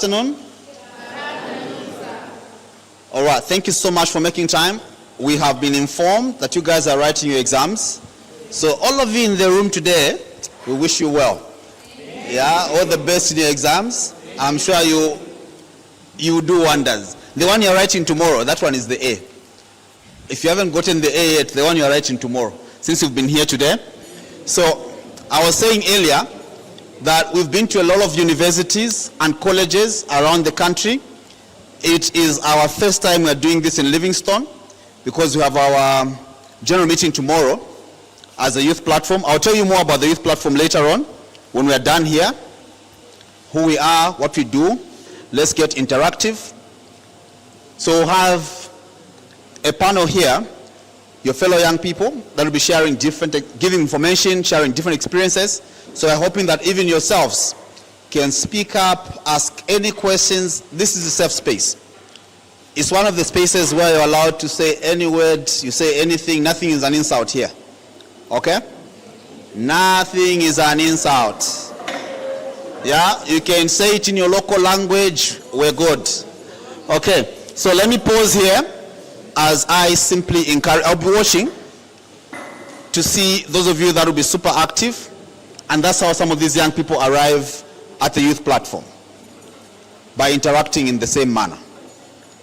afternoon. All right, thank you so much for making time. We have been informed that you guys are writing your exams. So all of you in the room today, we wish you well. Yeah, all the best in your exams. I'm sure you do wonders. The one you're writing tomorrow, that one is the A. If you haven't gotten the A yet, the one you're writing tomorrow, since you've been here today. So I was saying earlier that we've been to a lot of universities and colleges around the country. It is our first time we're doing this in Livingstone because we have our general meeting tomorrow as a youth platform. I'll tell you more about the youth platform later on when we're done here. Who we are, what we do. Let's get interactive. So we'll have a panel here, your fellow young people that will be sharing giving information, sharing different experiences. So we're hoping that even yourselves can speak up, ask any questions. This is a safe space. It's one of the spaces where you're allowed to say any word, you say anything, nothing is an insult here. Okay? Nothing is an insult. Yeah, you can say it in your local language, we're good. Okay, so let me pause here as I simply encourage, I'll be watching to see those of you that will be super active, and that's how some of these young people arrive at the youth platform, by interacting in the same manner.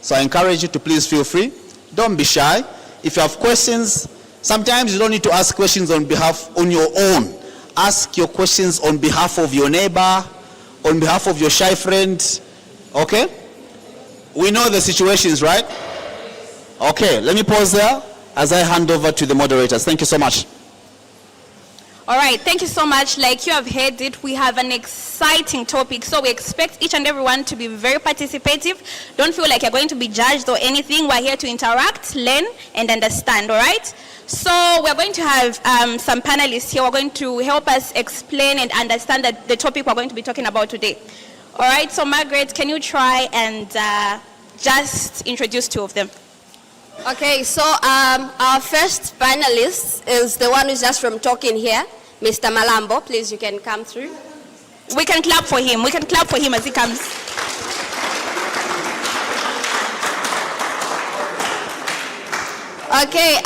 So I encourage you to please feel free. Don't be shy. If you have questions, sometimes you don't need to ask questions on your own. Ask your questions on behalf of your neighbor, on behalf of your shy friend. Okay? We know the situations, right? Okay, let me pause there as I hand over to the moderators. Thank you so much. All right, thank you so much. Like you have heard it, we have an exciting topic. So we expect each and everyone to be very participative. Don't feel like you're going to be judged or anything. We're here to interact, learn, and understand, all right? So we're going to have some panelists here. We're going to help us explain and understand the topic we're going to be talking about today. All right, so Margaret, can you try and just introduce two of them? Okay, so our first panelist is the one who's just from talking here, Mr. Malambo. Please, you can come through. We can clap for him. We can clap for him as he comes. Okay,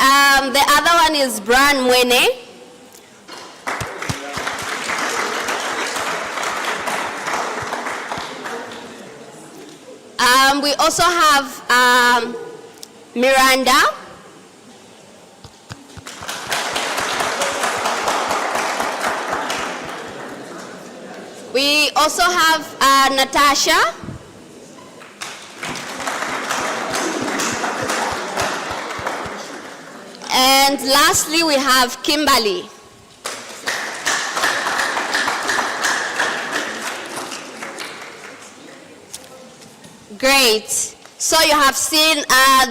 the other one is Brian Mwene. We also have Miranda. We also have Natasha. And lastly, we have Kimberly. Great. So you have seen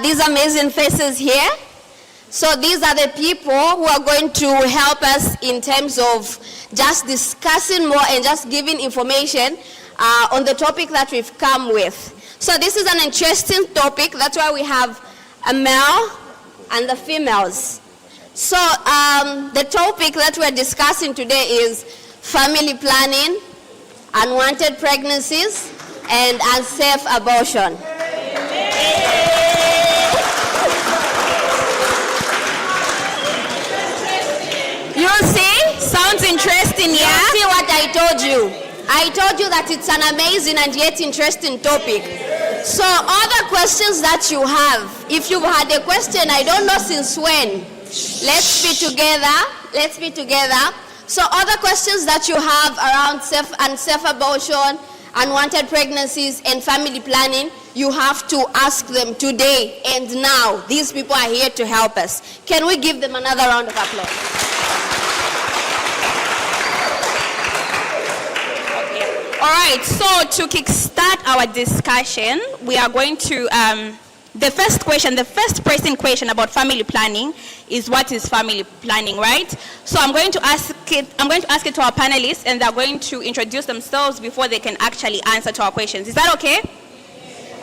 these amazing faces here. So these are the people who are going to help us in terms of just discussing more and just giving information on the topic that we've come with. So this is an interesting topic. That's why we have a male and the females. So the topic that we're discussing today is family planning, unwanted pregnancies, and unsafe abortion. You see? Sounds interesting, yeah? You see what I told you? I told you that it's an amazing and yet interesting topic. So all the questions that you have, if you've had a question, I don't know since when, let's be together. Let's be together. So other questions that you have around unsafe abortion, unwanted pregnancies, and family planning, you have to ask them today and now. These people are here to help us. Can we give them another round of applause? All right, so to kickstart our discussion, we are going to, the first pressing question about family planning is what is family planning, right? So I'm going to ask it to our panelists, and they're going to introduce themselves before they can actually answer to our questions. Is that okay?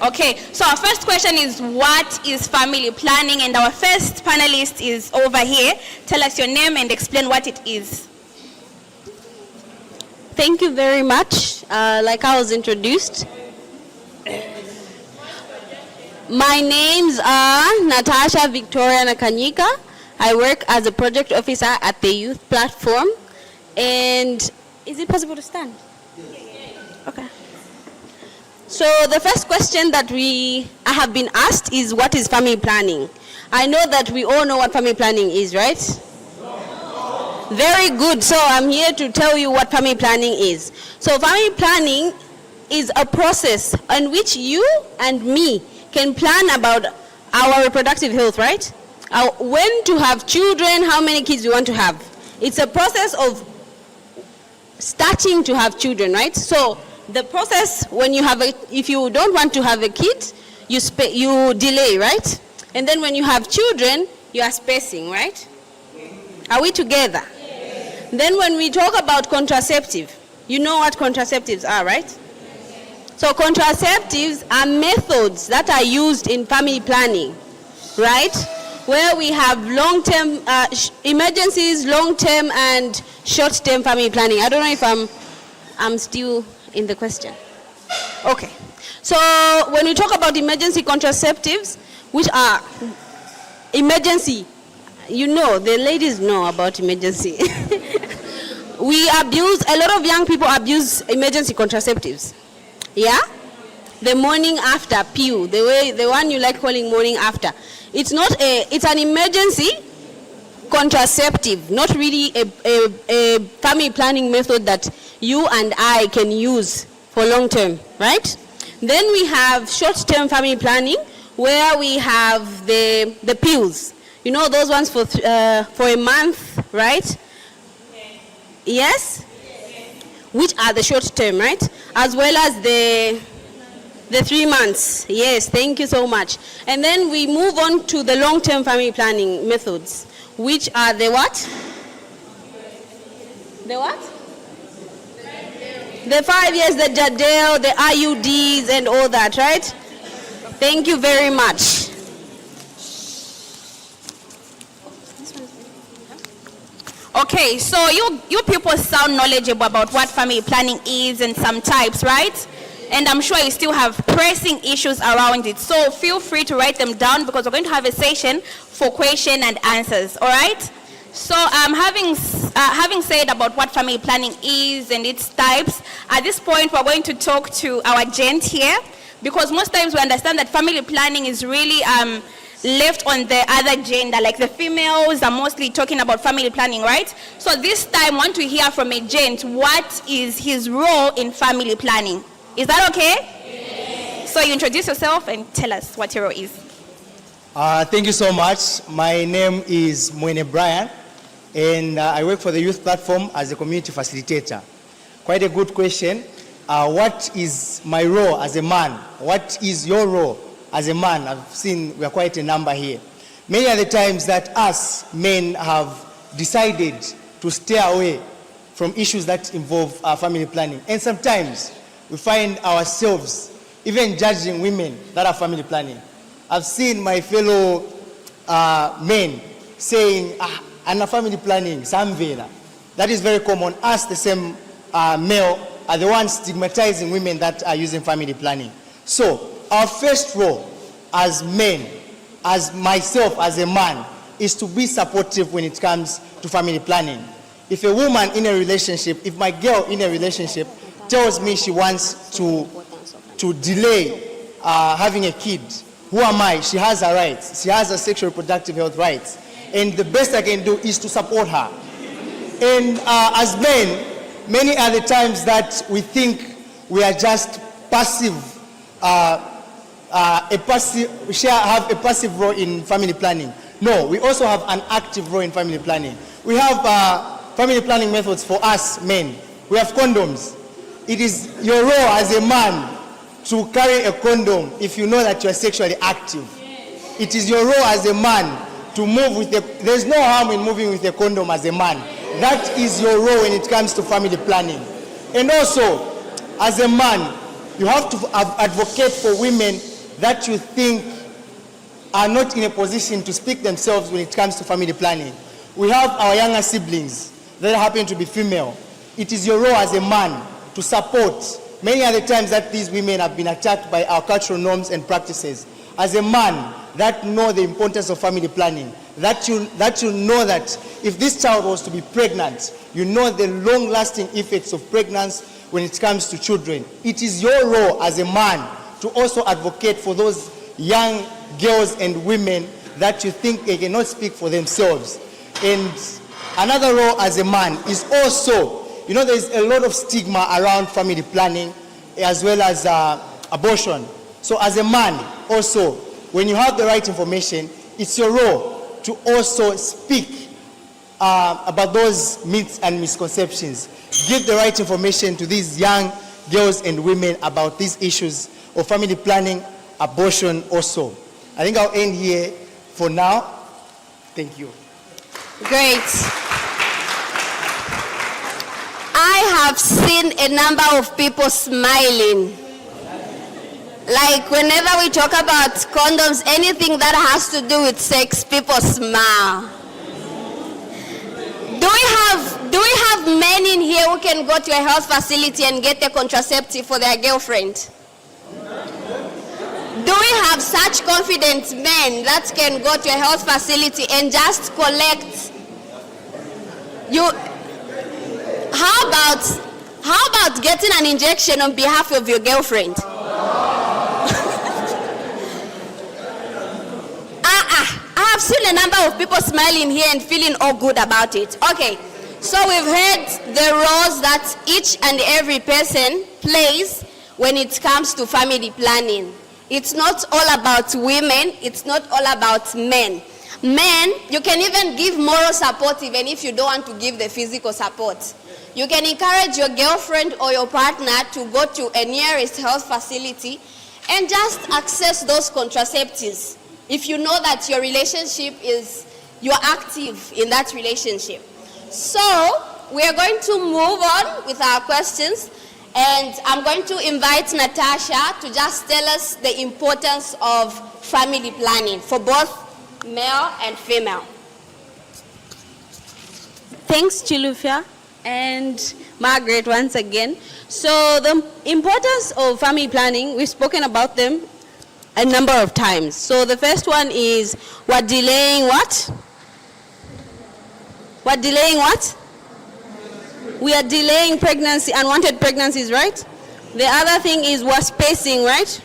Okay, so our first question is, what is family planning? And our first panelist is over here. Tell us your name and explain what it is. Thank you very much. Like I was introduced, My names are 𝗙𝗵𝗲𝗃𝗧𝗂𝗯𝗲. I work as a project officer at the youth platform. And is it possible to stand? Okay. So the first question that I have been asked is, what is family planning? I know that we all know what family planning is, right? Very good. So I'm here to tell you what family planning is. So family planning is a process in which you and me can plan about our reproductive health, right? When to have children, how many kids we want to have. It's a process of starting to have children, right? So the process when you have if you don't want to have a kid, you delay, right? And then when you have children, you are spacing, right? Are we together? Yes. Then when we talk about contraceptive, you know what contraceptives are, right? So contraceptives are methods that are used in family planning, right? Where we have long-term emergencies, long-term and short-term family planning. I don't know if I'm still in the question. Okay. So when we talk about emergency contraceptives, which are emergency, you know, the ladies know about emergency. A lot of young people abuse emergency contraceptives. Yeah? The morning after pill, the one you like calling morning after. It's an emergency contraceptive, not really a family planning method that you and I can use for long term, right? Then we have short-term family planning, where we have the pills. You know, those ones for a month, right? Yes? Which are the short-term, right? As well as the 3 months. Yes, thank you so much. And then we move on to the long-term family planning methods, which are the what? The what? The 5 years, the judgement, the IUDs and all that, right? Thank you very much. Okay, so you people sound knowledgeable about what family planning is and some types, right? And I'm sure you still have pressing issues around it. So feel free to write them down, because we're going to have a session for question and answers, all right? So having said about what family planning is and its types, at this point we're going to talk to our gent here, because most times we understand that family planning is really left on the other gender, like the females are mostly talking about family planning, right? So this time I want to hear from a gent, what is his role in family planning? Is that okay? Yes. So you introduce yourself and tell us what your role is. Thank you so much. My name is 𝗙𝗲𝗃𝗧𝗂𝗯𝗲, and I work for the youth platform as a community facilitator. Quite a good question. What is my role as a man? What is your role as a man? I've seen we are quite a number here. Many are the times that us men have decided to stay away from issues that involve family planning. And sometimes we find ourselves even judging women that are family planning. I've seen my fellow men saying, "Ana family planning, samvela." That is very common. Us, the same male, are the ones stigmatizing women that are using family planning. So our first role as men, as myself as a man, is to be supportive when it comes to family planning. If a woman in a relationship, if my girl in a relationship tells me she wants to delay having a kid, who am I? She has her rights. She has her sexual reproductive health rights. And the best I can do is to support her. And as men, many are the times that we think we are just passive, have a passive role in family planning. No, we also have an active role in family planning. We have family planning methods for us men. We have condoms. It is your role as a man to carry a condom if you know that you are sexually active. It is your role as a man to move with there's no harm in moving with a condom as a man. That is your role when it comes to family planning. And also, as a man, you have to advocate for women that you think are not in a position to speak themselves when it comes to family planning. We have our younger siblings that happen to be female. It is your role as a man to support. Many are the times that these women have been attacked by our cultural norms and practices. as a man that know the importance of family planning, that you know that if this child was to be pregnant, you know the long-lasting effects of pregnancy when it comes to children. It is your role as a man to also advocate for those young girls and women that you think they cannot speak for themselves. And another role as a man is also, you know, there's a lot of stigma around family planning as well as abortion. So as a man also, when you have the right information, it's your role to also speak about those myths and misconceptions. Give the right information to these young girls and women about these issues of family planning, abortion also. I think I'll end here for now. Thank you. Great. I have seen a number of people smiling. Like whenever we talk about condoms, anything that has to do with sex, people smile. Do we have men in here who can go to a health facility and get a contraceptive for their girlfriend? Do we have such confident men that can go to a health facility and just collect? How about getting an injection on behalf of your girlfriend? I have seen a number of people smiling here and feeling all good about it. Okay, so we've heard the roles that each and every person plays when it comes to family planning. It's not all about women, it's not all about men. Men, you can even give moral support even if you don't want to give the physical support. You can encourage your girlfriend or your partner to go to a nearest health facility and just access those contraceptives if you know that your relationship you're active in that relationship. So we are going to move on with our questions, and I'm going to invite Natasha to just tell us the importance of family planning for both male and female. Thanks, 𝗙𝗰𝗲𝗲, and Margaret once again. So the importance of family planning, we've spoken about them a number of times. So the first one is we're delaying what? We're delaying what? We are delaying pregnancy, unwanted pregnancies, right? The other thing is we're spacing, right?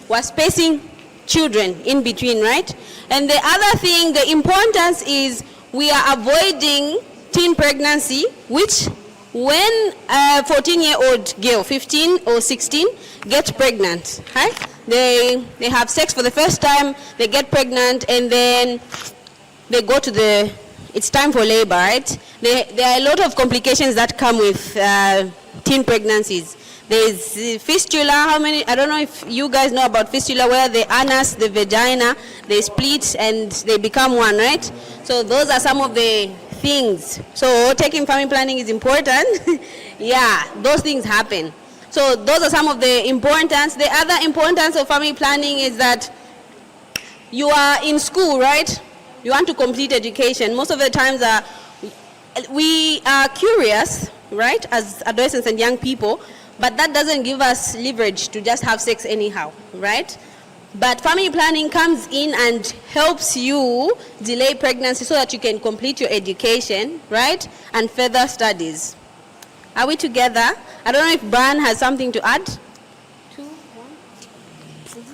We're spacing children in between, right? And the other thing, the importance is we are avoiding teen pregnancy, which when a 14-year-old girl, 15 or 16, gets pregnant, right? They have sex for the first time, they get pregnant, and then they go to it's time for labor, right? There are a lot of complications that come with teen pregnancies. There's fistula, I don't know if you guys know about fistula, where the anus, the vagina, they split and they become one, right? So those are some of the things. So taking family planning is important. Yeah, those things happen. So those are some of the importance. The other importance of family planning is that you are in school, right? You want to complete education. Most of the times we are curious, right, as adolescents and young people, but that doesn't give us leverage to just have sex anyhow, right? But family planning comes in and helps you delay pregnancy so that you can complete your education, right, and further studies. Are we together? I don't know if Brian has something to add. 2, 1.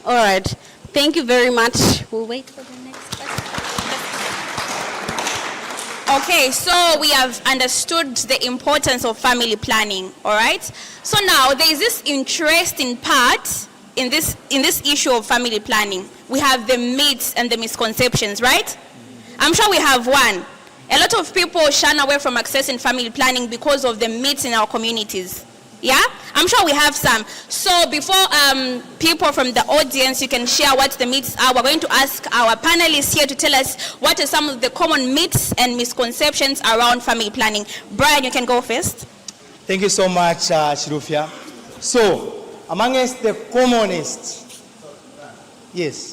All right. Thank you very much. We'll wait for the next question. Okay, so we have understood the importance of family planning, all right? So now there is this interesting part in this issue of family planning. We have the myths and the misconceptions, right? I'm sure we have one. A lot of people shun away from accessing family planning because of the myths in our communities. Yeah? I'm sure we have some. So before people from the audience, you can share what the myths are. We're going to ask our panelists here to tell us what are some of the common myths and misconceptions around family planning. Brian, you can go first. Thank you so much, 𝗙𝗰𝗲𝗲. So, amongst the commonest, yes.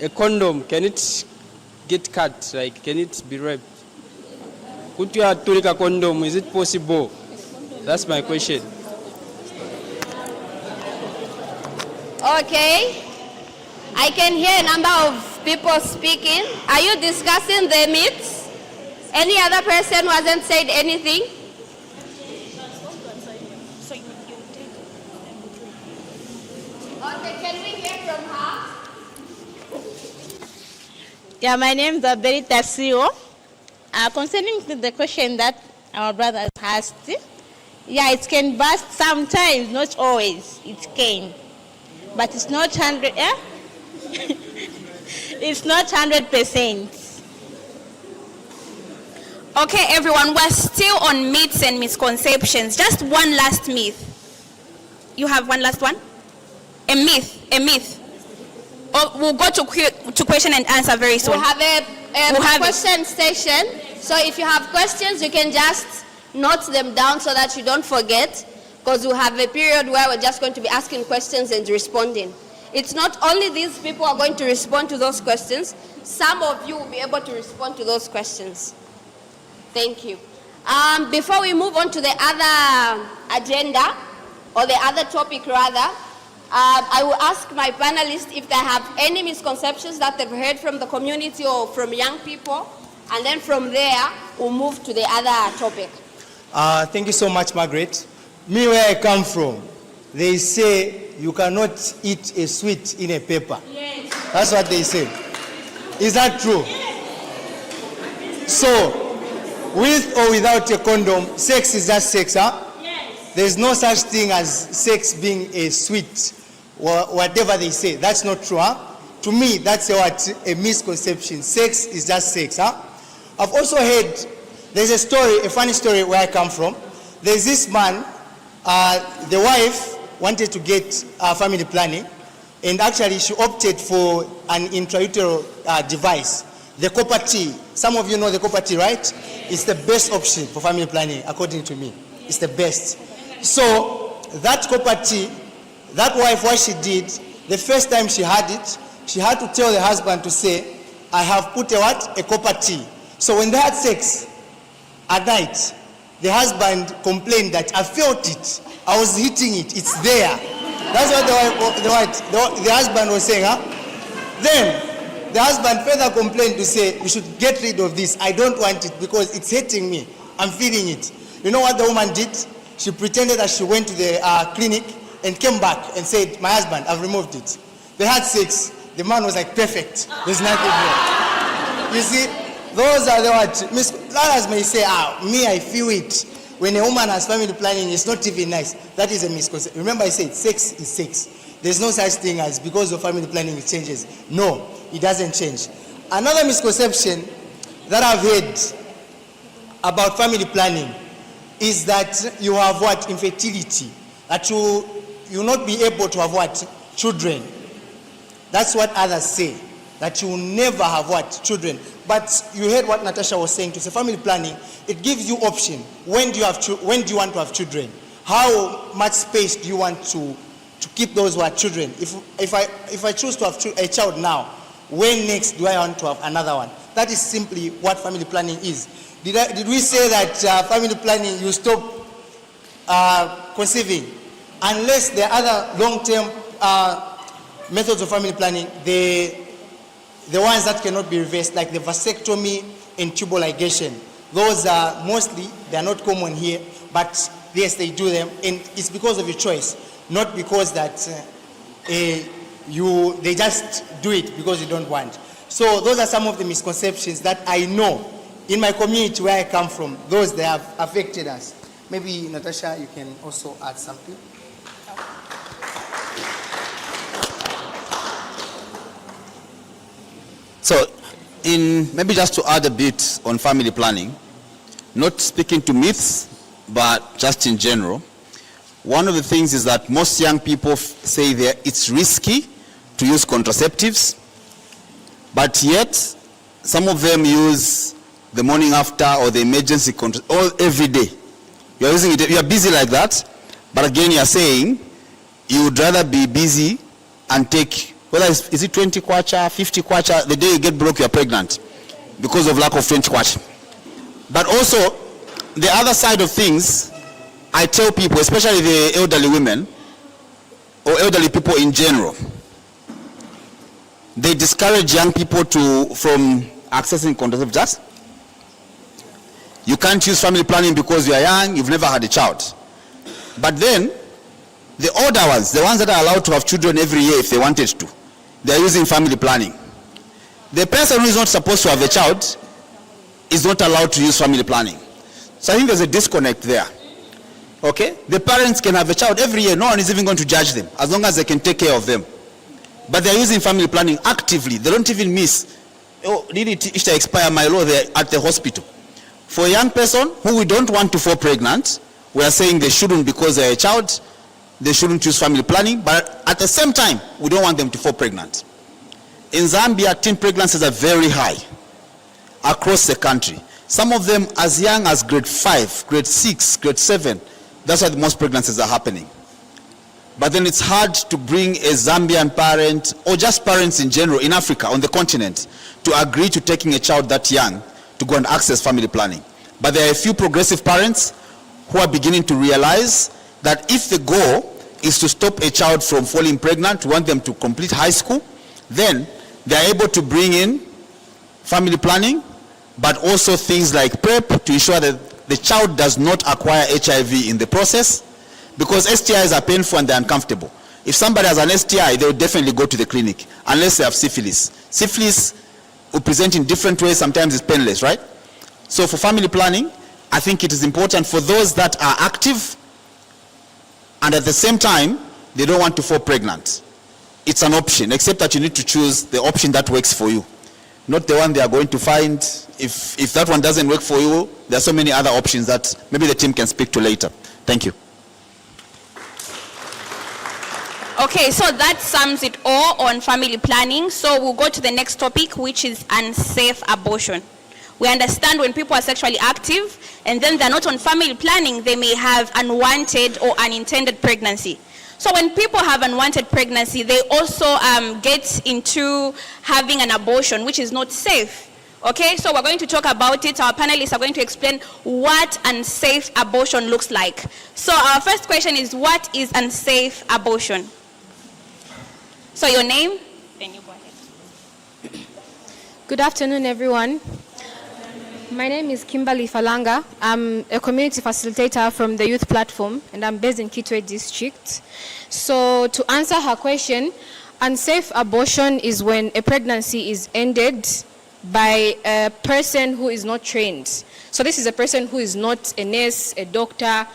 a condom, can it get cut? Like, can it be ripped? Could you take a condom? Is it possible? That's my question. Okay. I can hear a number of people speaking. Are you discussing the myths? Any other person who hasn't said anything? Okay, can we hear from her? Yeah, my name is 𝗙𝗰𝗲𝗂𝗧𝘂𝗧𝗂𝗯𝗲. Concerning the question that our brother has asked, yeah, it can burst sometimes, not always. It can, but it's not 100. Yeah? It's not 100%. Okay, everyone, we're still on myths and misconceptions. Just one last myth. You have one last one? A myth. Oh, we'll go to question and answer very soon. We'll have a question session. So if you have questions, you can just note them down so that you don't forget, because we'll have a period where we're just going to be asking questions and responding. It's not only these people are going to respond to those questions. Some of you will be able to respond to those questions. Thank you. Before we move on to the other agenda, or the other topic rather, I will ask my panelists if they have any misconceptions that they've heard from the community or from young people, and then from there, we'll move to the other topic. Thank you so much, Margaret. Me, where I come from, they say you cannot eat a sweet in a paper. Yes. That's what they say. Is that true? Yes. So, with or without a condom, sex is just sex, huh? Yes. There's no such thing as sex being a sweet, or whatever they say. That's not true, huh? To me, that's a misconception. Sex is just sex, huh? I've also heard, there's a story, a funny story where I come from. There's this man, the wife wanted to get family planning, and actually she opted for an intrauterine device, the 𝗙𝗃𝗏𝗧. Some of you know the 𝗙𝗃𝗏𝗧, right? It's the best option for family planning, according to me. It's the best. So that 𝗙𝗃𝗏𝗧, that wife, what she did, the first time she had it, she had to tell the husband to say, I have put a what? A 𝗙𝗃𝗏𝗧. So when they had sex at night, the husband complained that I felt it. I was hitting it. It's there. That's what the husband was saying, huh? Then the husband further complained to say, you should get rid of this. I don't want it because it's hitting me. I'm feeling it. You know what the woman did? She pretended that she went to the clinic and came back and said, my husband, I've removed it. They had sex. The man was like, perfect. There's nothing here. You see, those are the what? Others may say, me, I feel it. When a woman has family planning, it's not even nice. That is a misconception. Remember I said, sex is sex. There's no such thing as because of family planning it changes. No, it doesn't change. Another misconception that I've heard about family planning is that you have what? Infertility. That you will not be able to have what? Children. That's what others say. That you will never have what? Children. But you heard what Natasha was saying to say family planning, it gives you option. When do you want to have children? How much space do you want to keep those who are children? If I choose to have a child now, when next do I want to have another one? That is simply what family planning is. Did we say that family planning you stop conceiving unless there are other long-term methods of family planning, the ones that cannot be reversed, like the vasectomy and tubal ligation. Those are mostly, they are not common here, but yes, they do them, and it's because of your choice, not because that they just do it because you don't want. So those are some of the misconceptions that I know in my community where I come from, those that have affected us. Maybe Natasha, you can also add something. So, maybe just to add a bit on family planning, not speaking to myths, but just in general, one of the things is that most young people say that it's risky to use contraceptives, but yet some of them use the morning after or the emergency every day. You're using it, you're busy like that, but again you're saying you would rather be busy and take whether is it 20 kwacha, 50 kwacha, the day you get broke, you're pregnant because of lack of 20 kwacha. But also, the other side of things, I tell people, especially the elderly women, or elderly people in general, they discourage young people from accessing contraceptives. You can't use family planning because you are young, you've never had a child. But then, the older ones, the ones that are allowed to have children every year if they wanted to, they're using family planning. The person who is not supposed to have a child is not allowed to use family planning. So I think there's a disconnect there. Okay? The parents can have a child every year, no one is even going to judge them, as long as they can take care of them. But they're using family planning actively. They don't even miss, oh, did it expire my law there at the hospital? For a young person who we don't want to fall pregnant, we are saying they shouldn't because they're a child, they shouldn't use family planning, but at the same time, we don't want them to fall pregnant. In Zambia, teen pregnancies are very high across the country. Some of them as young as grade 5, grade 6, grade 7. That's why the most pregnancies are happening. But then it's hard to bring a Zambian parent, or just parents in general in Africa, on the continent, to agree to taking a child that young to go and access family planning. But there are a few progressive parents who are beginning to realize that if the goal is to stop a child from falling pregnant, to want them to complete high school, then they are able to bring in family planning, but also things like PrEP to ensure that the child does not acquire HIV in the process, because STIs are painful and they're uncomfortable. If somebody has an STI, they will definitely go to the clinic, unless they have syphilis. Syphilis will present in different ways, sometimes it's painless, right? So for family planning, I think it is important for those that are active and at the same time, they don't want to fall pregnant. It's an option, except that you need to choose the option that works for you. Not the one they are going to find. If that one doesn't work for you, there are so many other options that maybe the team can speak to later. Thank you. Okay, so that sums it all on family planning. So we'll go to the next topic, which is unsafe abortion. We understand when people are sexually active and then they're not on family planning, they may have unwanted or unintended pregnancy. So when people have unwanted pregnancy, they also get into having an abortion, which is not safe. Okay, so we're going to talk about it. Our panelists are going to explain what unsafe abortion looks like. So our first question is, what is unsafe abortion? So your name? Then you go ahead. Good afternoon, everyone. My name is 𝗙𝗶𝗲𝗃𝗯𝗲. I'm a community facilitator from the youth platform, and I'm based in 𝗙𝗃𝗃𝗃 district. So to answer her question, unsafe abortion is when a pregnancy is ended by a person who is not trained. So this is a person who is not a nurse, a doctor.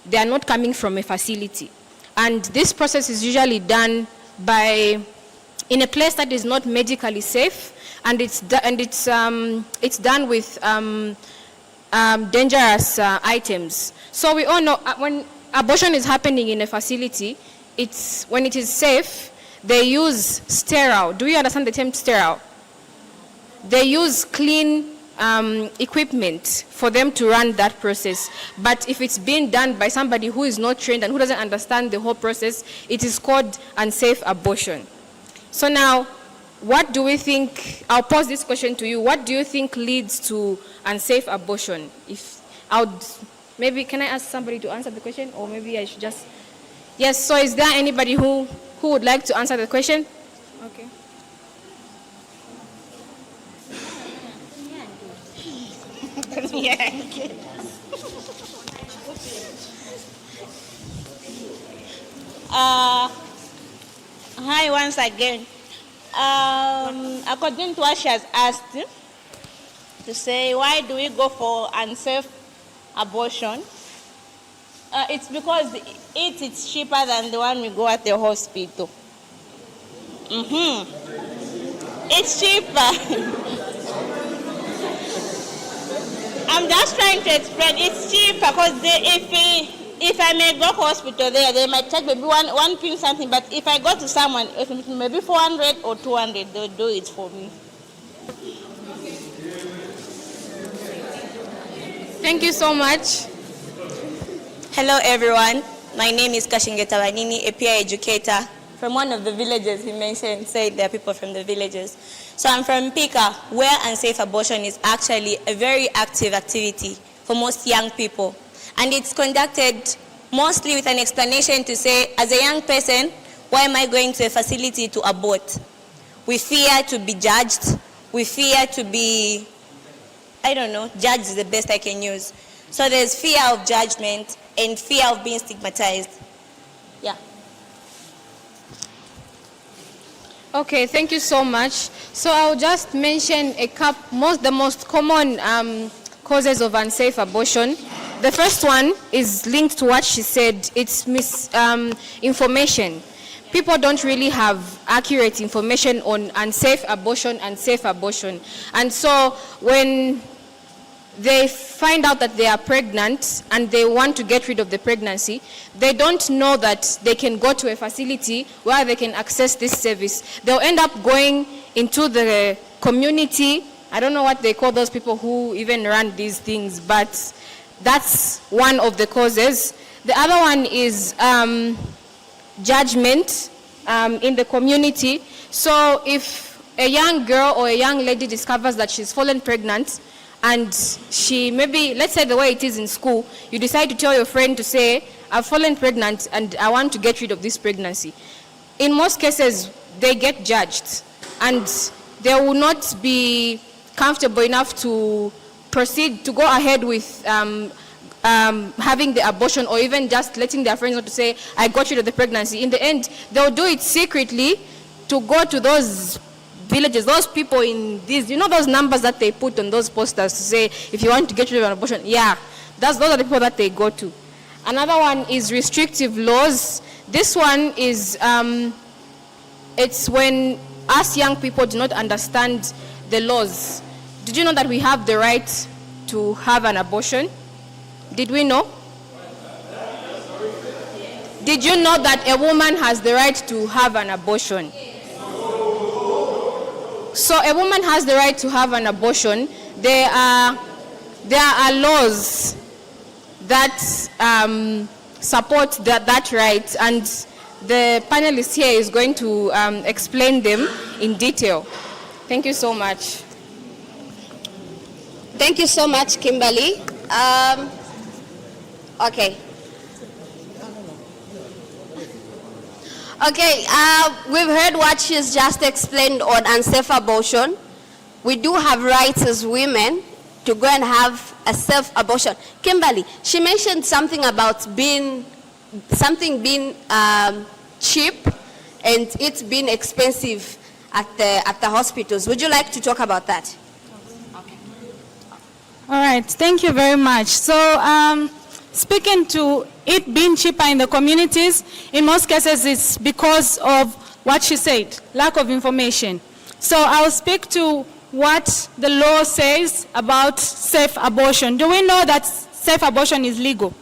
They are not coming from a facility. And this process is usually done in a place that is not medically safe, and it's done with dangerous items. So we all know when abortion is happening in a facility, when it is safe, they use sterile. Do you understand the term sterile? They use clean equipment for them to run that process. But if it's being done by somebody who is not trained and who doesn't understand the whole process, it is called unsafe abortion. So now, what do we think, I'll pose this question to you, what do you think leads to unsafe abortion? Maybe can I ask somebody to answer the question, or maybe I should just, yes, so is there anybody who would like to answer the question? Okay. Hi once again. According to what she has asked, to say why do we go for unsafe abortion? It's because it's cheaper than the one we go at the hospital. It's cheaper. I'm just trying to explain. It's cheaper because if I may go to hospital there, they might take maybe one pin something. But if I go to someone, maybe 400 or 200, they'll do it for me. Thank you so much. Hello everyone, my name is 𝗙𝗶𝗃𝗃𝗧𝗂𝗯𝗲, a peer educator from one of the villages he mentioned, said there are people from the villages. So I'm from Pika, where unsafe abortion is actually a very active activity for most young people. And it's conducted mostly with an explanation to say, as a young person, why am I going to a facility to abort? We fear to be judged. We fear to be, I don't know, judged is the best I can use. So there's fear of judgment and fear of being stigmatized. Yeah. Okay, thank you so much. So I'll just mention the most common causes of unsafe abortion. The first one is linked to what she said. It's misinformation. People don't really have accurate information on unsafe abortion and safe abortion. And so when they find out that they are pregnant and they want to get rid of the pregnancy, they don't know that they can go to a facility where they can access this service. They'll end up going into the community. I don't know what they call those people who even run these things, but that's one of the causes. The other one is judgment in the community. So if a young girl or a young lady discovers that she's fallen pregnant, and she maybe, let's say the way it is in school, you decide to tell your friend to say, I've fallen pregnant and I want to get rid of this pregnancy. In most cases, they get judged and they will not be comfortable enough to proceed, to go ahead with having the abortion, or even just letting their friends know to say, I got rid of the pregnancy. In the end, they'll do it secretly to go to those villages, those people in these, you know those numbers that they put on those posters to say, if you want to get rid of an abortion, yeah, those are the people that they go to. Another one is restrictive laws. This one is, it's when us young people do not understand the laws. Did you know that we have the right to have an abortion? Did we know? Did you know that a woman has the right to have an abortion? So a woman has the right to have an abortion. There are laws that support that right, and the panelist here is going to explain them in detail. Thank you so much. Thank you so much, Kimberly. Okay. Okay, we've heard what she's just explained on unsafe abortion. We do have rights as women to go and have a safe abortion. Kimberly, she mentioned something about being cheap and it being expensive at the hospitals. Would you like to talk about that? Okay. All right, thank you very much. So, speaking to it being cheaper in the communities, in most cases it's because of what she said, lack of information. So I'll speak to what the law says about safe abortion. Do we know that safe abortion is legal?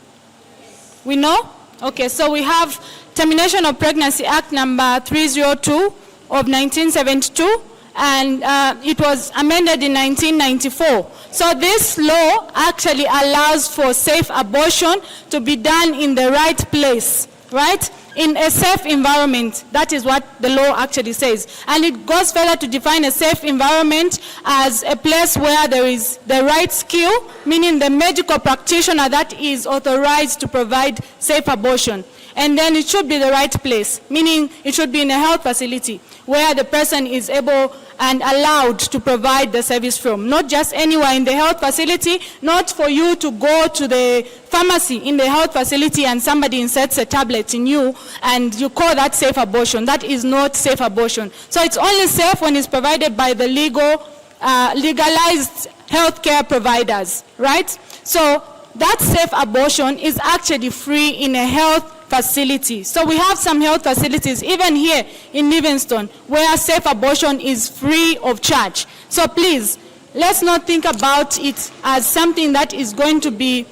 We know? Okay, so we have Termination of Pregnancy Act number 302 of 1972, and it was amended in 1994. So this law actually allows for safe abortion to be done in the right place, right? In a safe environment. That is what the law actually says. And it goes further to define a safe environment as a place where there is the right skill, meaning the medical practitioner that is authorized to provide safe abortion. And then it should be the right place, meaning it should be in a health facility where the person is able and allowed to provide the service from. Not just anywhere in the health facility, not for you to go to the pharmacy in the health facility and somebody inserts a tablet in you and you call that safe abortion. That is not safe abortion. So it's only safe when it's provided by the legalized healthcare providers, right? So that safe abortion is actually free in a health facility. So we have some health facilities, even here in Livingstone, where safe abortion is free of charge. So please, let's not think about it as something that is going to be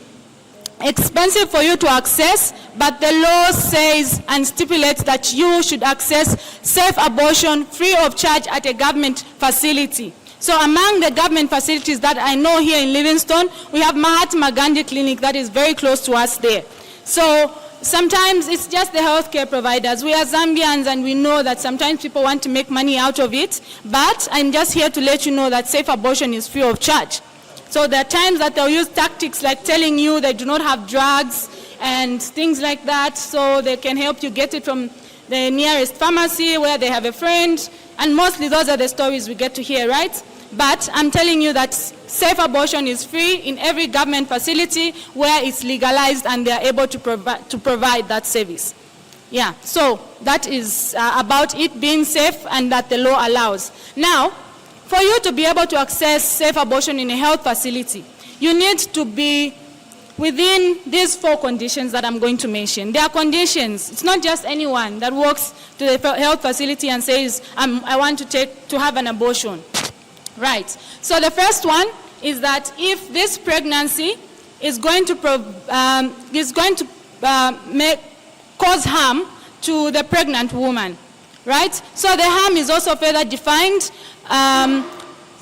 expensive for you to access, but the law says and stipulates that you should access safe abortion free of charge at a government facility. So among the government facilities that I know here in Livingstone, we have Mahatma Gandhi Clinic that is very close to us there. So sometimes it's just the healthcare providers. We are Zambians and we know that sometimes people want to make money out of it, but I'm just here to let you know that safe abortion is free of charge. So there are times that they'll use tactics like telling you they do not have drugs and things like that, so they can help you get it from the nearest pharmacy where they have a friend, and mostly those are the stories we get to hear, right? But I'm telling you that safe abortion is free in every government facility where it's legalized and they are able to provide that service. Yeah, so that is about it being safe and that the law allows. Now, for you to be able to access safe abortion in a health facility, you need to be within these 4 conditions that I'm going to mention. There are conditions. It's not just anyone that walks to the health facility and says, I want to have an abortion. Right. So the first one is that if this pregnancy is going to cause harm to the pregnant woman, right? So the harm is also further defined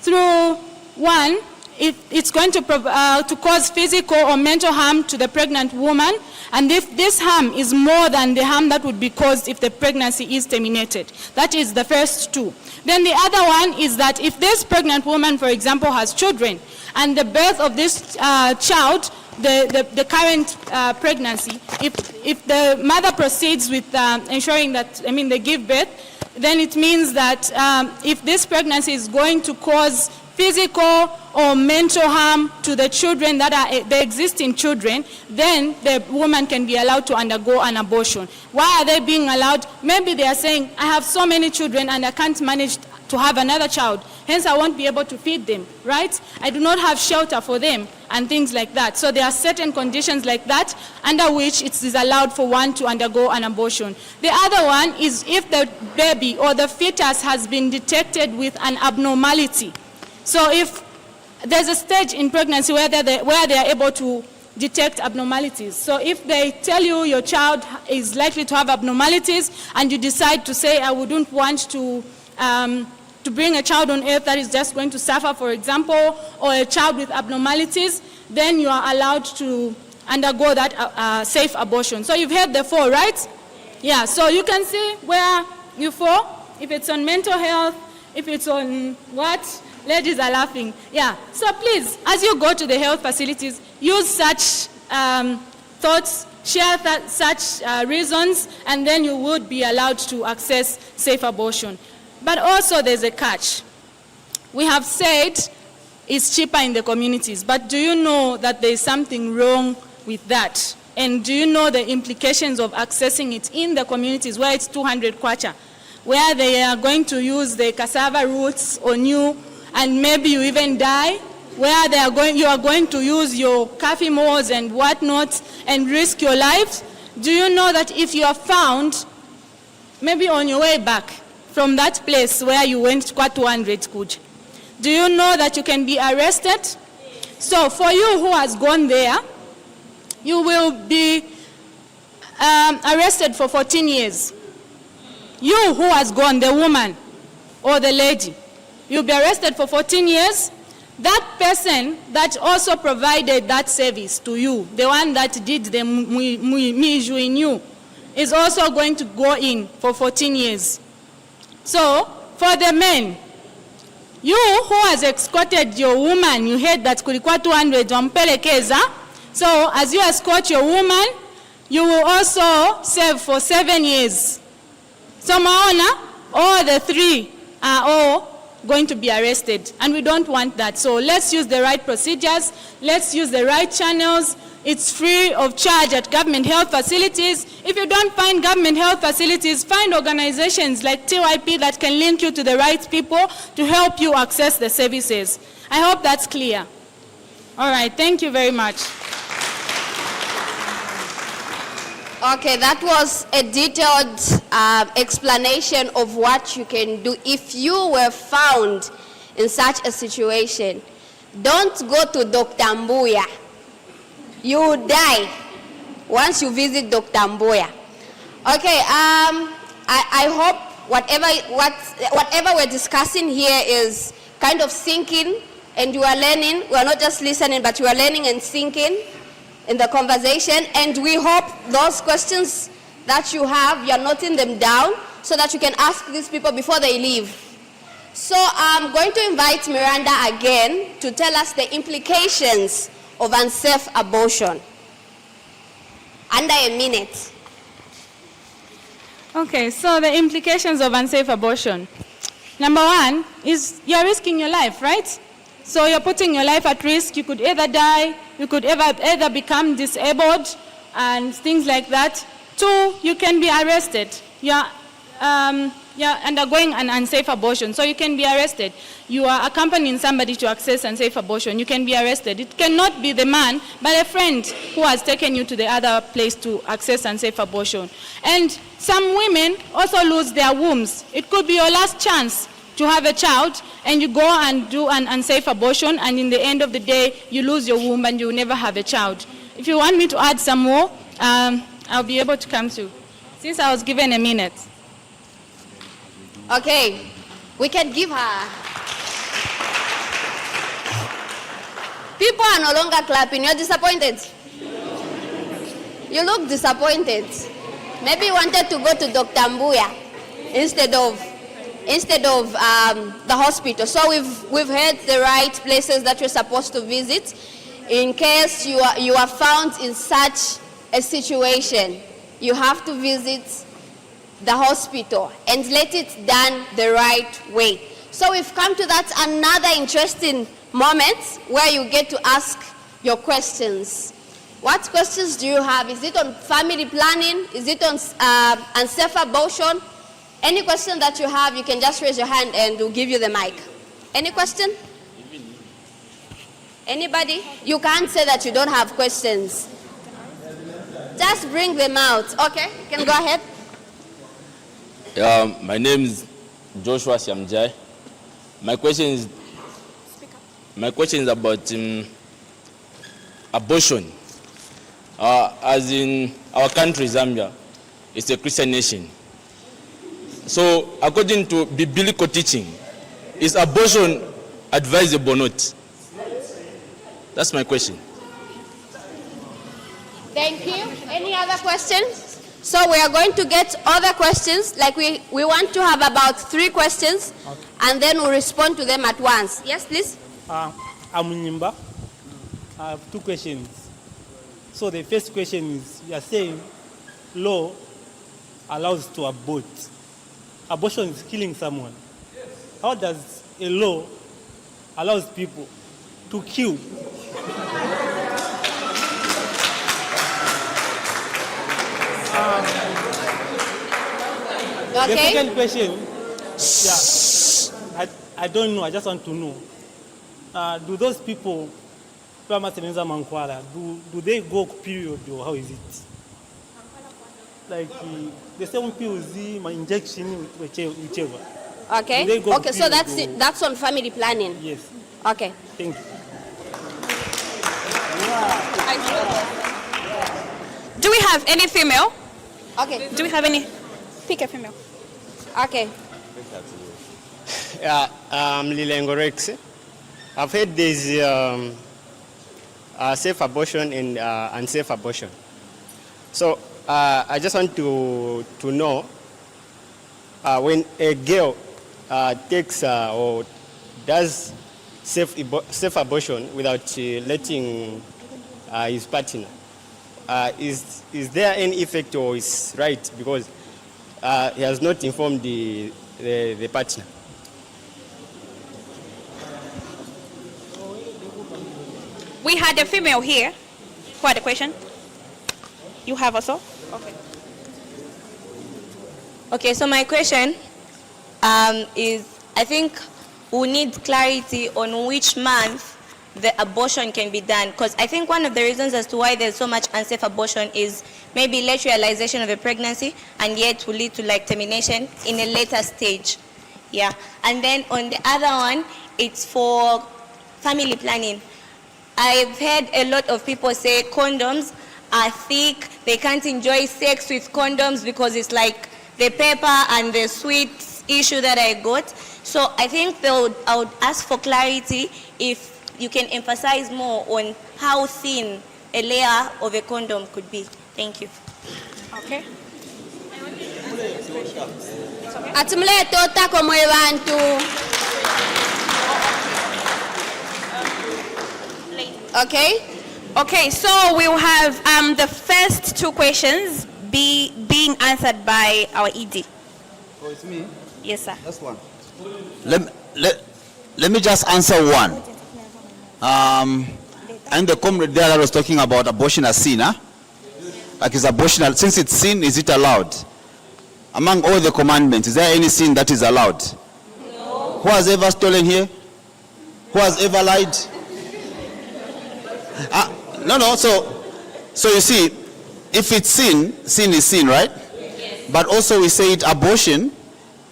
through 1, if it's going to cause physical or mental harm to the pregnant woman, and if this harm is more than the harm that would be caused if the pregnancy is terminated. That is the first 2. Then the other one is that if this pregnant woman, for example, has children, and the birth of this child, the current pregnancy, if the mother proceeds with ensuring that, they give birth, then it means that if this pregnancy is going to cause physical or mental harm to the children that are the existing children, then the woman can be allowed to undergo an abortion. Why are they being allowed? Maybe they are saying, I have so many children and I can't manage to have another child, hence I won't be able to feed them, right? I do not have shelter for them and things like that. So there are certain conditions like that under which it is allowed for one to undergo an abortion. The other one is if the baby or the fetus has been detected with an abnormality. So if there's a stage in pregnancy where they are able to detect abnormalities. So if they tell you your child is likely to have abnormalities and you decide to say, I wouldn't want to bring a child on earth that is just going to suffer, for example, or a child with abnormalities, then you are allowed to undergo that safe abortion. So you've heard the 4, right? Yeah, so you can see where you fall, if it's on mental health, if it's on what? Ladies are laughing. Yeah. So please, as you go to the health facilities, use such thoughts, share such reasons, and then you would be allowed to access safe abortion. But also there's a catch. We have said it's cheaper in the communities, but do you know that there's something wrong with that? And do you know the implications of accessing it in the communities where it's 200 kwacha, where they are going to use the cassava roots on you, and maybe you even die, where you are going to use your 𝗙𝗵𝗲𝗍𝗂𝗧 and whatnot and risk your life? Do you know that if you are found, maybe on your way back from that place where you went to 200 kuja, do you know that you can be arrested? So for you who has gone there, you will be arrested for 14 years. You who has gone, the woman or the lady, you'll be arrested for 14 years. That person that also provided that service to you, the one that did the miju in you, is also going to go in for 14 years. So, for the men, you who has escorted your woman, you heard that kulikuwa 200 𝗙𝗶𝗲𝗂𝗧𝗂𝗧. So, as you escort your woman, you will also serve for 7 years. So, maona, all the 3 are all going to be arrested, and we don't want that. So let's use the right procedures, let's use the right channels. It's free of charge at government health facilities. If you don't find government health facilities, find organizations like TYP that can link you to the right people to help you access the services. I hope that's clear. All right, thank you very much. Okay, that was a detailed explanation of what you can do if you were found in such a situation. Don't go to Dr. Mbuya. You will die once you visit Dr. Mbuya. Okay, I hope whatever we're discussing here is kind of sinking and you are learning. We are not just listening, but you are learning and sinking. in the conversation, and we hope those questions that you have, you're noting them down so that you can ask these people before they leave. So I'm going to invite Miranda again to tell us the implications of unsafe abortion. Under a minute. Okay, so the implications of unsafe abortion. Number one is you're risking your life, right? So you're putting your life at risk. You could either die, you could either become disabled and things like that. Two, you can be arrested. You're undergoing an unsafe abortion, so you can be arrested. You are accompanying somebody to access unsafe abortion, you can be arrested. It cannot be the man, but a friend who has taken you to the other place to access unsafe abortion. And some women also lose their wombs. It could be your last chance to have a child, and you go and do an unsafe abortion, and in the end of the day, you lose your womb and you will never have a child. If you want me to add some more, I'll be able to come to, since I was given a minute. Okay, we can give her. People are no longer clapping. You're disappointed? You look disappointed. Maybe you wanted to go to Dr. Mbuya instead of the hospital. So we've heard the right places that you're supposed to visit in case you are found in such a situation. You have to visit the hospital and let it done the right way. So we've come to that another interesting moment where you get to ask your questions. What questions do you have? Is it on family planning? Is it on unsafe abortion? Any question that you have, you can just raise your hand and we'll give you the mic. Any question? Anybody? You can't say that you don't have questions. Just bring them out. Okay, you can go ahead. My name is 𝗙𝗶𝗲𝗂𝗯𝗲. My question is about abortion. As in our country, Zambia, it's a Christian nation. So according to biblical teaching, is abortion advisable or not? That's my question. Thank you. Any other questions? So we are going to get other questions. Like we want to have about 3 questions, okay, and then we'll respond to them at once. Yes, please. I'm Nyimba. I have 2 questions. So the first question is, you are saying law allows to abort. Abortion is killing someone. How does a law allows people to kill? Okay. The second question, I don't know, I just want to know. Do those people, do they go period or how is it? Like the same pills, my injection, whichever. Okay. Okay, so that's on family planning. Yes. Okay. Thank you. Do we have any female? Okay. Do we have any? Pick a female. Okay. Yeah, I'm Lilengo Rex. I've heard there's safe abortion and unsafe abortion. So I just want to know when a girl takes or does safe abortion without letting his partner, is there any effect or is right because he has not informed the partner? We had a female here who had a question. You have also? Okay. Okay, so my question is, I think we need clarity on which month the abortion can be done, because I think one of the reasons as to why there's so much unsafe abortion is maybe late realization of a pregnancy and yet will lead to like termination in a later stage. Yeah, and then on the other one, it's for family planning. I've heard a lot of people say condoms are thick, they can't enjoy sex with condoms because it's like the pepper and the sweet issue that I got. So I think I would ask for clarity if you can emphasize more on how thin a layer of a condom could be. Thank you. Okay. Atumle tota komwe bantu. Okay. Okay, so we'll have the first two questions being answered by our ED. Oh, it's me? Yes, sir. That's one. Let me just answer one. And the comrade there that was talking about abortion as sin, huh? Like is abortion, since it's sin, is it allowed? Among all the commandments, is there any sin that is allowed? No. Who has ever stolen here? Who has ever lied? No. So you see, if it's sin, sin is sin, right? Yes. But also we say it, abortion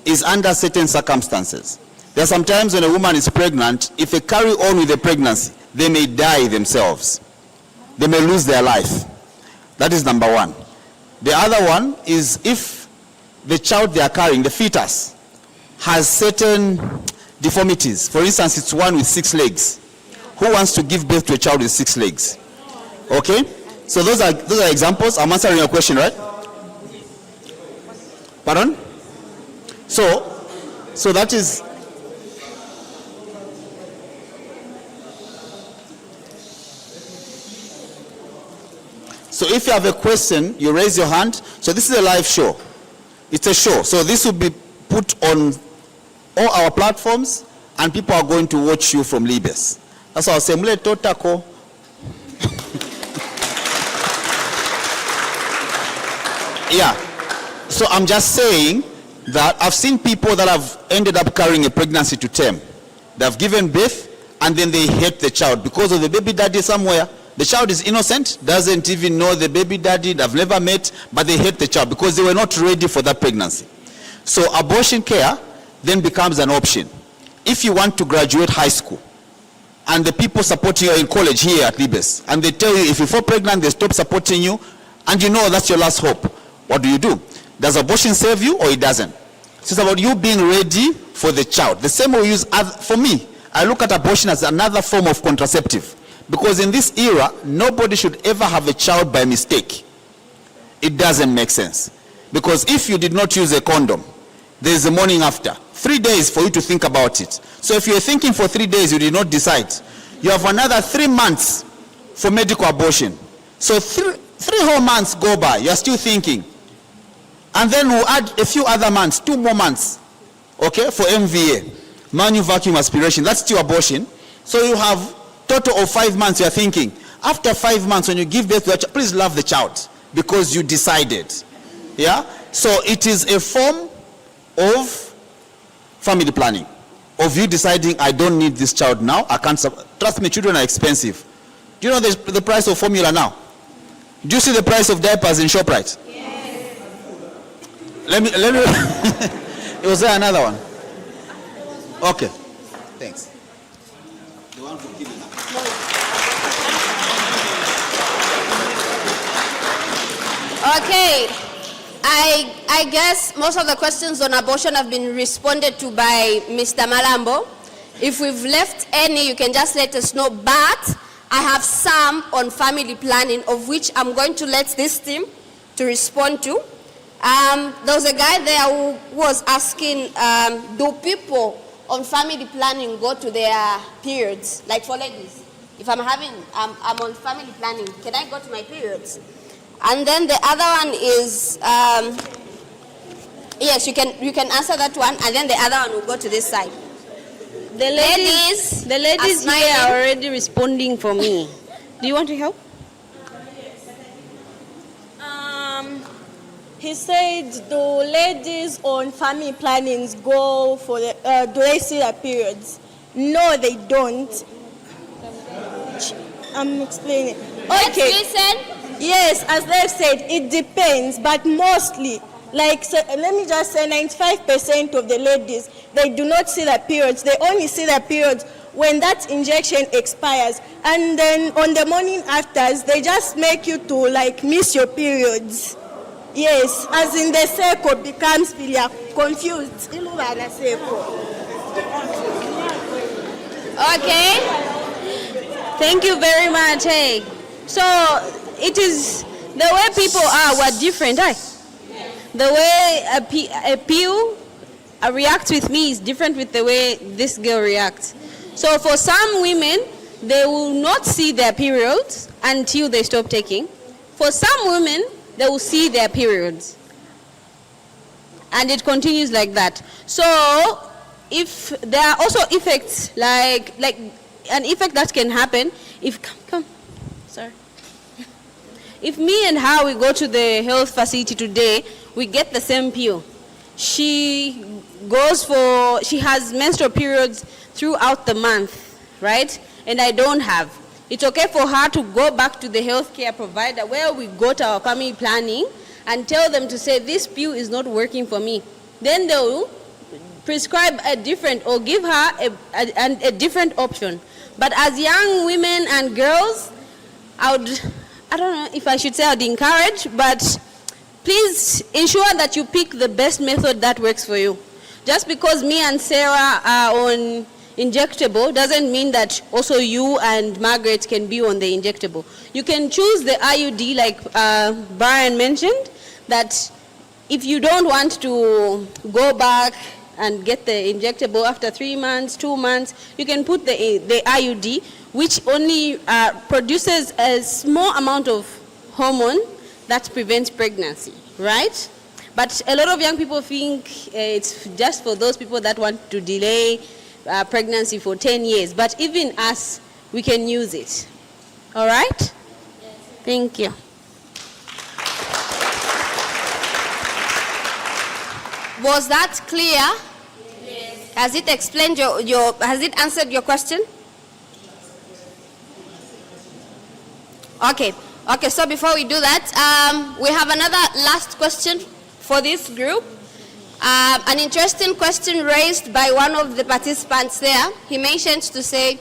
is under certain circumstances. There are some times when a woman is pregnant, if they carry on with the pregnancy, they may die themselves. They may lose their life. That is number one. The other one is if the child they are carrying, the fetus, has certain deformities. For instance, it's one with 6 legs. Who wants to give birth to a child with 6 legs? Okay? So those are examples. I'm answering your question, right? Pardon? So that is... So if you have a question, you raise your hand. So this is a live show. It's a show. So this will be put on all our platforms and people are going to watch you from Libes. That's why I say, mle totako. Yeah. So I'm just saying that I've seen people that have ended up carrying a pregnancy to term. They have given birth and then they hate the child because of the baby daddy somewhere. The child is innocent, doesn't even know the baby daddy, they've never met, but they hate the child because they were not ready for that pregnancy. So abortion care then becomes an option. If you want to graduate high school, and the people supporting you in college here at Libes, and they tell you if you fall pregnant, they stop supporting you, and you know that's your last hope, what do? Does abortion save you or it doesn't? So it's about you being ready for the child. The same way we use, for me, I look at abortion as another form of contraceptive. Because in this era, nobody should ever have a child by mistake. It doesn't make sense. Because if you did not use a condom, there is a morning after. 3 days for you to think about it. So if you're thinking for 3 days, you did not decide, you have another 3 months for medical abortion. So three whole months go by, you're still thinking. And then we'll add a few other months, 2 more months, okay, for MVA, manual vacuum aspiration. That's still abortion. So you have total of 5 months you're thinking. After 5 months, when you give birth to a child, please love the child because you decided. Yeah? So it is a form of family planning, of you deciding, I don't need this child now, I can't, trust me, children are expensive. Do you know the price of formula now? Do you see the price of diapers in ShopRite? Yes. Let me, was there another one? Okay, thanks. The one from Kibina. Okay, I guess most of the questions on abortion have been responded to by Mr. Malambo. If we've left any, you can just let us know. But I have some on family planning, of which I'm going to let this team to respond to. There was a guy there who was asking, do people on family planning go to their periods? Like for ladies, if I'm on family planning, can I go to my periods? And then the other one is, yes, you can answer that one, and then the other one will go to this side. The ladies here are already responding for me. Do you want to help? He said, do ladies on family plannings go for the, do they see their periods? No, they don't. I'm explaining. Okay. Listen. Yes, as they've said, it depends, but mostly, like, so, let me just say 95% of the ladies, they do not see their periods. They only see their periods when that injection expires. And then on the morning afters, they just make you to, like, miss your periods. Yes, as in the circle becomes confused. Okay. Thank you very much. Hey. So it is the way people are were different, right? The way a pill reacts with me is different with the way this girl reacts. So for some women, they will not see their periods until they stop taking. For some women, they will see their periods. And it continues like that. So if there are also effects, like an effect that can happen, if me and her, we go to the health facility today, we get the same pill. She has menstrual periods throughout the month, right? And I don't have. It's okay for her to go back to the healthcare provider where we got our family planning and tell them to say, this pill is not working for me. Then they will prescribe a different or give her a different option. But as young women and girls, I don't know if I should say I'd encourage, but please ensure that you pick the best method that works for you. Just because me and Sarah are on injectable doesn't mean that also you and Margaret can be on the injectable. You can choose the IUD like Brian mentioned, that if you don't want to go back and get the injectable after 3 months, 2 months, you can put the IUD, which only produces a small amount of hormone that prevents pregnancy, right? But a lot of young people think it's just for those people that want to delay pregnancy for 10 years. But even us, we can use it. All right? Yes. Thank you. Was that clear? Yes. Has it explained has it answered your question? Okay. Okay, so before we do that, we have another last question for this group. An interesting question raised by one of the participants there. He mentioned to say,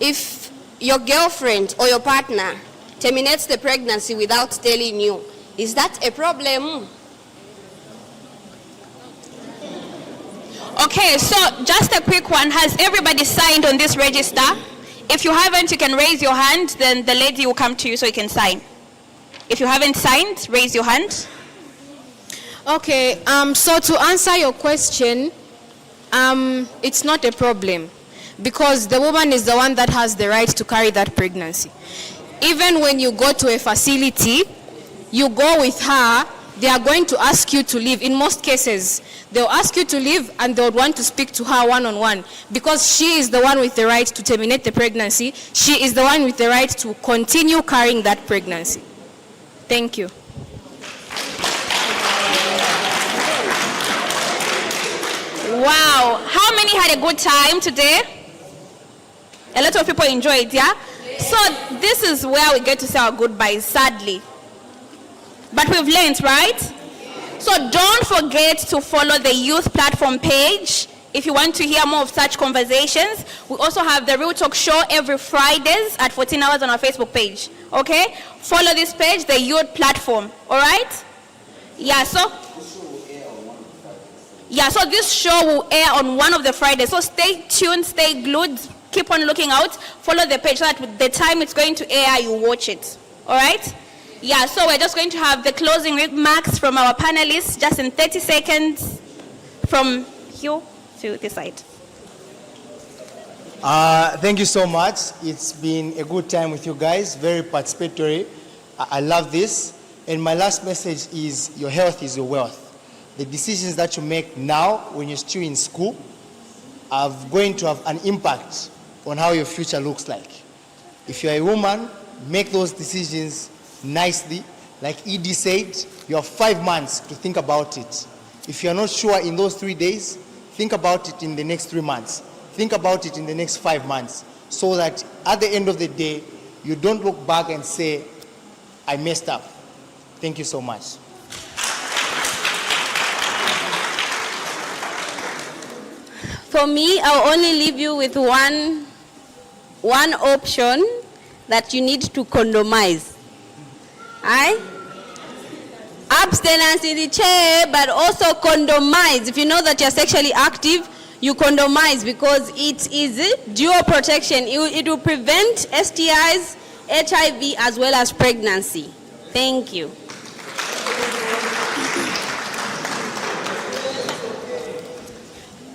if your girlfriend or your partner terminates the pregnancy without telling you, is that a problem? Okay, so just a quick one. Has everybody signed on this register? If you haven't, you can raise your hand, then the lady will come to you so you can sign. If you haven't signed, raise your hand. Okay, so to answer your question, it's not a problem because the woman is the one that has the right to carry that pregnancy. Even when you go to a facility, you go with her, they are going to ask you to leave. In most cases, they'll ask you to leave and they'll want to speak to her one-on-one because she is the one with the right to terminate the pregnancy. She is the one with the right to continue carrying that pregnancy. Thank you. Wow, how many had a good time today? A lot of people enjoyed, yeah? So this is where we get to say our goodbyes, sadly. But we've learned, right? So don't forget to follow the youth platform page if you want to hear more of such conversations. We also have the Real Talk Show every Fridays at 14 hours on our Facebook page, okay? Follow this page, the youth platform, all right? Yeah, so this show will air on one of the Fridays. So stay tuned, stay glued, keep on looking out. Follow the page so that the time it's going to air, you watch it. All right? Yeah, so we're just going to have the closing remarks from our panelists just in 30 seconds from you to this side. Thank you so much. It's been a good time with you guys, very participatory. I love this. And my last message is your health is your wealth. The decisions that you make now when you're still in school are going to have an impact on how your future looks like. If you're a woman, make those decisions nicely. Like Edie said, you have 5 months to think about it. If you're not sure in those 3 days, think about it in the next 3 months. Think about it in the next 5 months, so that at the end of the day, you don't look back and say, I messed up. Thank you so much. For me, I'll only leave you with one option that you need to condomize. Abstinence in the chair, but also condomize. If you know that you're sexually active, you condomize because it is dual protection. It will prevent STIs HIV, as well as pregnancy. Thank you.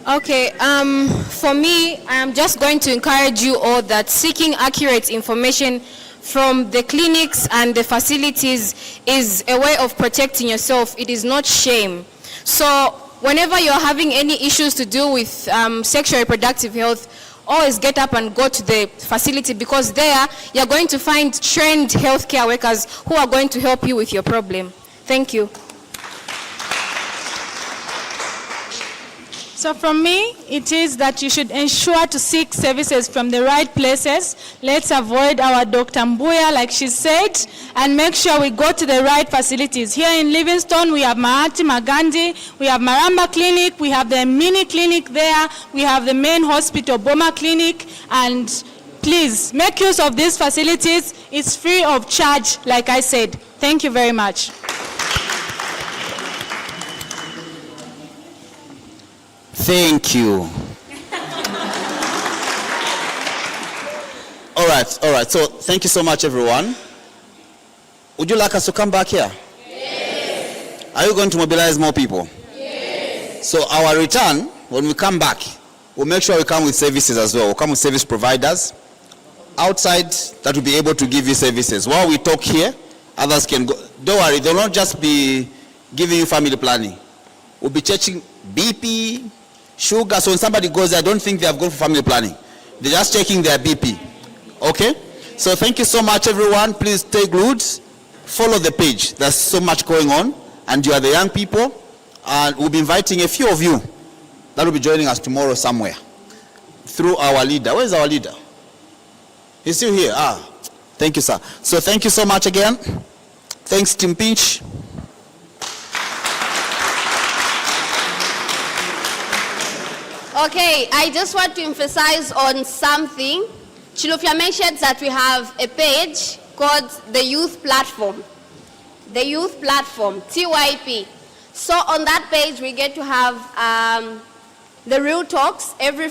Okay, for me, I'm just going to encourage you all that seeking accurate information from the clinics and the facilities is a way of protecting yourself. It is not shame. So whenever you're having any issues to do with sexual reproductive health, always get up and go to the facility, because there you're going to find trained healthcare workers who are going to help you with your problem. Thank you. So from me, it is that you should ensure to seek services from the right places. Let's avoid our Dr. Mbuya, like she said, and make sure we go to the right facilities. Here in Livingstone, we have Mahatma Gandhi, we have Maramba Clinic, we have the mini clinic there, we have the main hospital, Boma Clinic, and please make use of these facilities. It's free of charge, like I said. Thank you very much. Thank you. All right. So thank you so much, everyone. Would you like us to come back here? Yes. Are you going to mobilize more people? Yes. So our return, when we come back, we'll make sure we come with services as well. We'll come with service providers outside that will be able to give you services. While we talk here, others can go. Don't worry, they'll not just be giving you family planning. We'll be checking BP, sugar. So when somebody goes there, I don't think they have gone for family planning. They're just checking their BP. Okay? So thank you so much, everyone. Please stay glued. Follow the page. There's so much going on. And you are the young people. And we'll be inviting a few of you that will be joining us tomorrow somewhere through our leader. Where's our leader? He's still here. Thank you, sir. So thank you so much again. Thanks, Team Pinch. Okay, I just want to emphasize on something. 𝗙𝗂𝗧𝗂𝗯𝗲 mentioned that we have a page called the Youth Platform. The Youth Platform, TYP. So on that page, we get to have the real talks every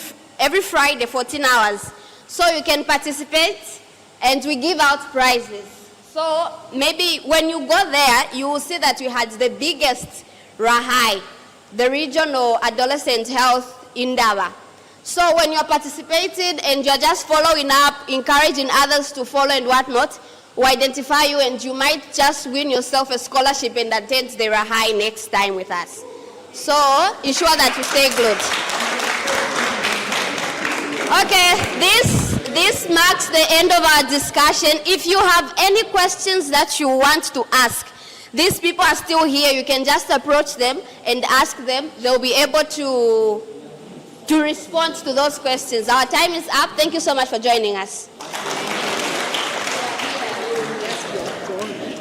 Friday, 14 hours. So you can participate, and we give out prizes. So maybe when you go there, you will see that we had the biggest RAHI, the Regional Adolescent Health 𝗟𝗶𝗲𝗲. So when you're participating and you're just following up, encouraging others to follow and whatnot, we identify you, and you might just win yourself a scholarship and attend the RAHI next time with us. So ensure that you stay glued. Okay, this marks the end of our discussion. If you have any questions that you want to ask, these people are still here. You can just approach them and ask them. They'll be able to respond to those questions. Our time is up. Thank you so much for joining us.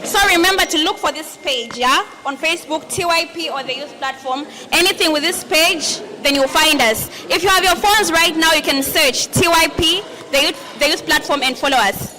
So remember to look for this page, yeah? On Facebook, TYP or the Youth Platform. Anything with this page, then you'll find us. If you have your phones right now, you can search TYP, the Youth Platform, and follow us.